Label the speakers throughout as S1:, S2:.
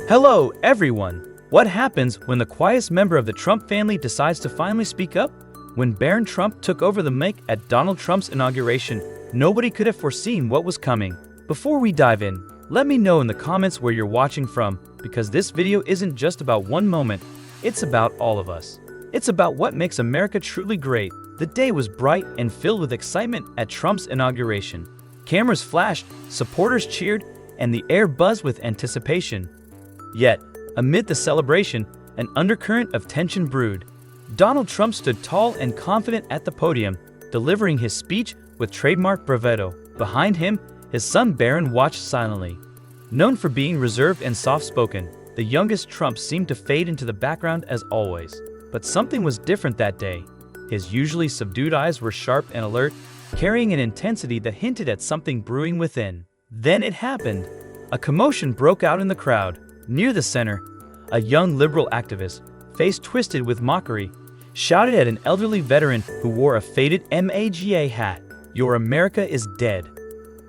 S1: Hello, everyone! What happens when the quietest member of the Trump family decides to finally speak up? When Barron Trump took over the mic at Donald Trump's inauguration, nobody could have foreseen what was coming. Before we dive in, let me know in the comments where you're watching from, because this video isn't just about one moment, it's about all of us. It's about what makes America truly great. The day was bright and filled with excitement at Trump's inauguration. Cameras flashed, supporters cheered, and the air buzzed with anticipation. Yet, amid the celebration, an undercurrent of tension brewed. Donald Trump stood tall and confident at the podium, delivering his speech with trademark bravado. Behind him, his son Barron watched silently. Known for being reserved and soft-spoken, the youngest Trump seemed to fade into the background as always. But something was different that day. His usually subdued eyes were sharp and alert, carrying an intensity that hinted at something brewing within. Then it happened. A commotion broke out in the crowd. Near the center, a young liberal activist, face twisted with mockery, shouted at an elderly veteran who wore a faded MAGA hat, "Your America is dead."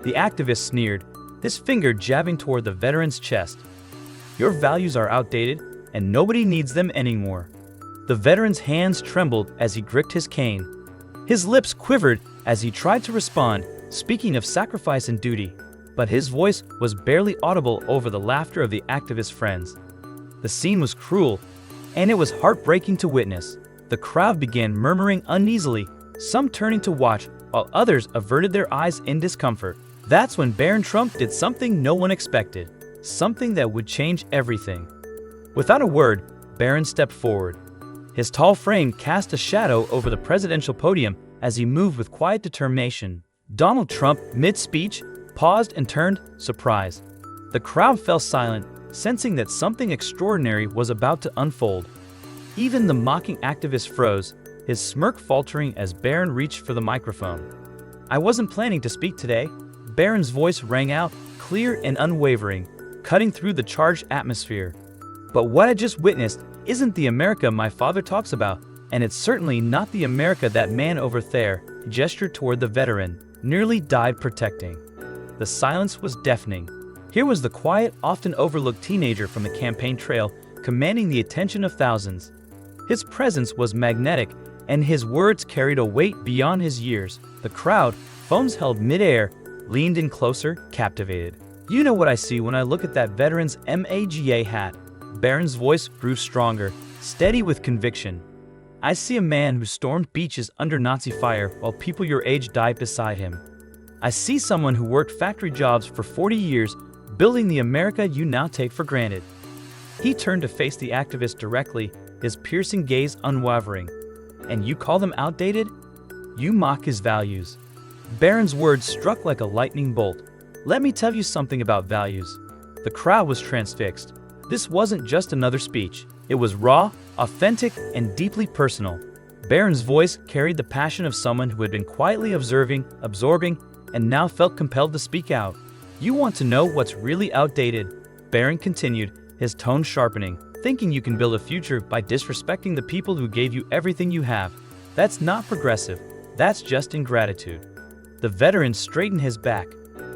S1: The activist sneered, his finger jabbing toward the veteran's chest. "Your values are outdated, and nobody needs them anymore." The veteran's hands trembled as he gripped his cane. His lips quivered as he tried to respond, speaking of sacrifice and duty. But his voice was barely audible over the laughter of the activist's friends. The scene was cruel, and it was heartbreaking to witness. The crowd began murmuring uneasily, some turning to watch, while others averted their eyes in discomfort. That's when Barron Trump did something no one expected, something that would change everything. Without a word, Barron stepped forward. His tall frame cast a shadow over the presidential podium as he moved with quiet determination. Donald Trump, mid-speech, paused and turned, surprised. The crowd fell silent, sensing that something extraordinary was about to unfold. Even the mocking activist froze, his smirk faltering as Barron reached for the microphone. "I wasn't planning to speak today." Barron's voice rang out, clear and unwavering, cutting through the charged atmosphere. "But what I just witnessed isn't the America my father talks about, and it's certainly not the America that man over there," gestured toward the veteran, nearly died protecting. The silence was deafening. Here was the quiet, often overlooked teenager from the campaign trail, commanding the attention of thousands. His presence was magnetic, and his words carried a weight beyond his years. The crowd, phones held mid-air, leaned in closer, captivated. "You know what I see when I look at that veteran's MAGA hat." Barron's voice grew stronger, steady with conviction. "I see a man who stormed beaches under Nazi fire while people your age died beside him. I see someone who worked factory jobs for 40 years, building the America you now take for granted." He turned to face the activist directly, his piercing gaze unwavering. "And you call them outdated? You mock his values." Barron's words struck like a lightning bolt. "Let me tell you something about values." The crowd was transfixed. This wasn't just another speech. It was raw, authentic, and deeply personal. Barron's voice carried the passion of someone who had been quietly absorbing, and now felt compelled to speak out. "You want to know what's really outdated?" Barron continued, his tone sharpening. "Thinking you can build a future by disrespecting the people who gave you everything you have. That's not progressive. That's just ingratitude." The veteran straightened his back.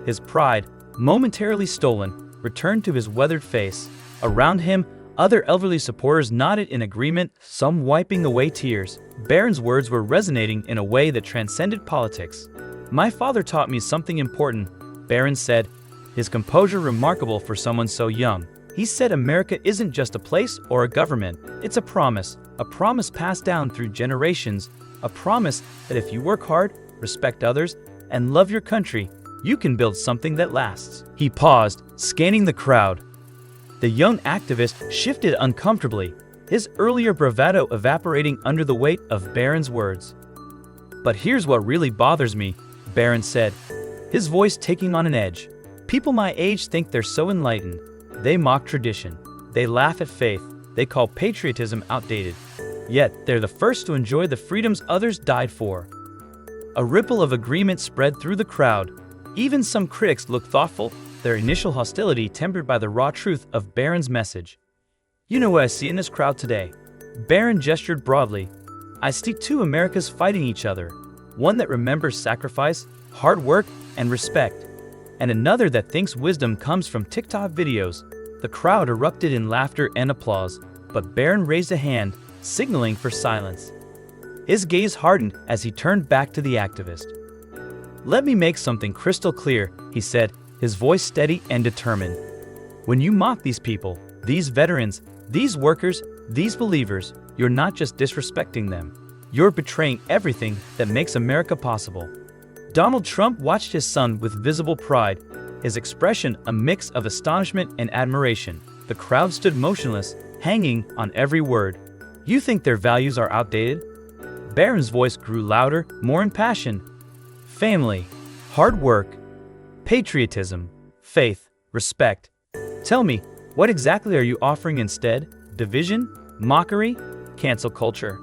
S1: His pride, momentarily stolen, returned to his weathered face. Around him, other elderly supporters nodded in agreement, some wiping away tears. Barron's words were resonating in a way that transcended politics. "My father taught me something important," Barron said, his composure remarkable for someone so young. "He said America isn't just a place or a government, it's a promise passed down through generations, a promise that if you work hard, respect others, and love your country, you can build something that lasts." He paused, scanning the crowd. The young activist shifted uncomfortably, his earlier bravado evaporating under the weight of Barron's words. "But here's what really bothers me," Barron said, his voice taking on an edge. "People my age think they're so enlightened. They mock tradition. They laugh at faith. They call patriotism outdated. Yet they're the first to enjoy the freedoms others died for." A ripple of agreement spread through the crowd. Even some critics looked thoughtful, their initial hostility tempered by the raw truth of Barron's message. "You know what I see in this crowd today?" Barron gestured broadly. "I see two Americas fighting each other. One that remembers sacrifice, hard work, and respect, and another that thinks wisdom comes from TikTok videos. The crowd erupted in laughter and applause, but Barron raised a hand, signaling for silence. His gaze hardened as he turned back to the activist. "Let me make something crystal clear," he said, his voice steady and determined. "When you mock these people, these veterans, these workers, these believers, you're not just disrespecting them. You're betraying everything that makes America possible." Donald Trump watched his son with visible pride, his expression a mix of astonishment and admiration. The crowd stood motionless, hanging on every word. "You think their values are outdated?" Barron's voice grew louder, more impassioned. "Family, hard work, patriotism, faith, respect. Tell me, what exactly are you offering instead? Division? Mockery? Cancel culture?"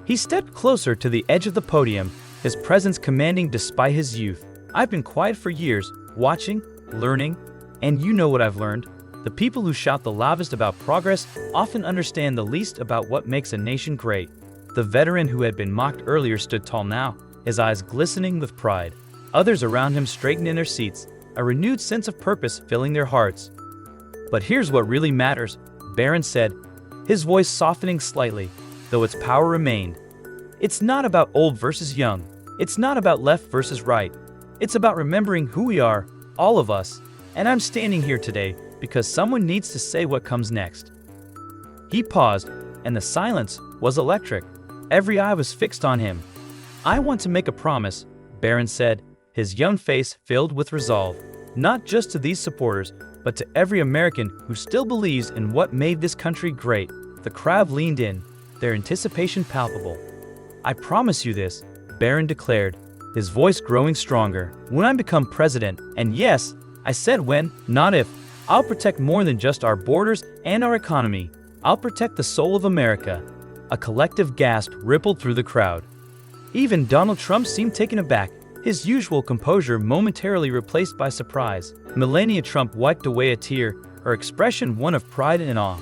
S1: He stepped closer to the edge of the podium, his presence commanding despite his youth. "I've been quiet for years, watching, learning, and you know what I've learned. The people who shout the loudest about progress often understand the least about what makes a nation great." The veteran who had been mocked earlier stood tall now, his eyes glistening with pride. Others around him straightened in their seats, a renewed sense of purpose filling their hearts. "But here's what really matters," Barron said, his voice softening slightly, though its power remained. "It's not about old versus young. It's not about left versus right. It's about remembering who we are, all of us, and I'm standing here today because someone needs to say what comes next." He paused, and the silence was electric. Every eye was fixed on him. "I want to make a promise," Barron said, his young face filled with resolve. "Not just to these supporters, but to every American who still believes in what made this country great." The crowd leaned in, their anticipation palpable. "I promise you this," Barron declared, his voice growing stronger. "When I become president, and yes, I said when, not if, I'll protect more than just our borders and our economy. I'll protect the soul of America." A collective gasp rippled through the crowd. Even Donald Trump seemed taken aback, his usual composure momentarily replaced by surprise. Melania Trump wiped away a tear, her expression one of pride and awe.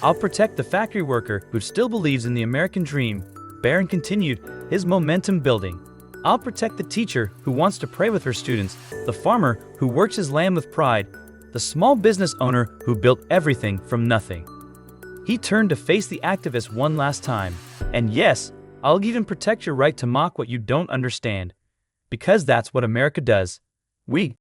S1: "I'll protect the factory worker who still believes in the American dream," Barron continued, his momentum building. "I'll protect the teacher who wants to pray with her students, the farmer who works his land with pride, the small business owner who built everything from nothing." He turned to face the activist one last time. "And yes, I'll even protect your right to mock what you don't understand. Because that's what America does. We